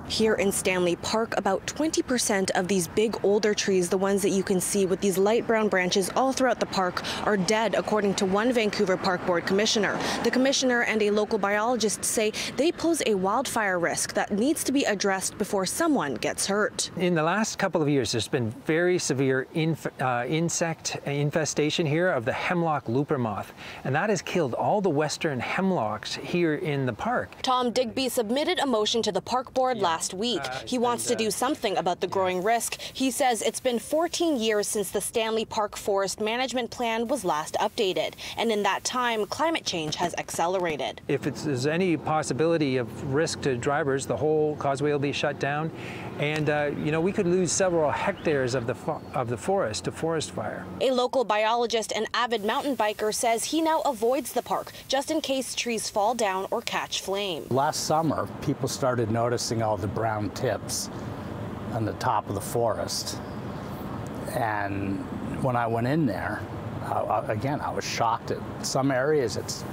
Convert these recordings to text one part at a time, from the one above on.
Here in Stanley Park, about 20% of these big older trees, the ones that you can see with these light brown branches all throughout the park, are dead, according to one Vancouver Park Board commissioner. The commissioner and a local biologist say they pose a wildfire risk that needs to be addressed before someone gets hurt. In the last couple of years, there's been very severe insect infestation here of the hemlock looper moth, and that has killed all the western hemlocks here in the park. Tom Digby submitted a motion to the park board last week. He wants to do something about the growing risk. He says it's been 14 years since the Stanley Park Forest Management Plan was last updated, and in that time, climate change has accelerated. If there's any possibility of risk to drivers, the whole causeway will be shut down, and we could lose several hectares of the forest to forest fire. A local biologist and avid mountain biker says he now avoids the park just in case trees fall down or catch flame. Last summer, people started noticing all the brown tips on the top of the forest, and when I went in there, again, I was shocked. At some areas, it's,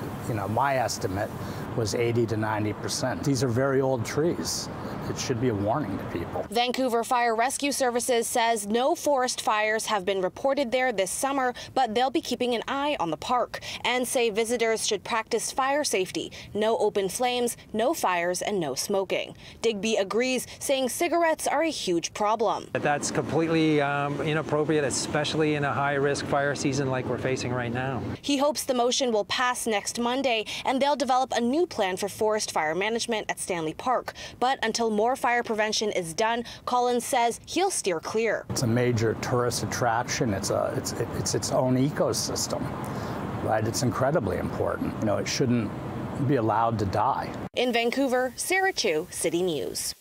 my estimate was 80 to 90%. These are very old trees. It should be a warning to people. Vancouver Fire Rescue Services says no forest fires have been reported there this summer, but they'll be keeping an eye on the park and say visitors should practice fire safety. No open flames, no fires, and no smoking. Digby agrees, saying cigarettes are a huge problem. That's completely inappropriate, especially in a high-risk fire season like we're facing right now. He hopes the motion will pass next Monday, and they'll develop a new plan for forest fire management at Stanley Park. But until more fire prevention is done, Collins says he'll steer clear. It's a major tourist attraction. It's its own ecosystem, right? It's incredibly important. It shouldn't be allowed to die. In Vancouver, Sarah Chu, City News.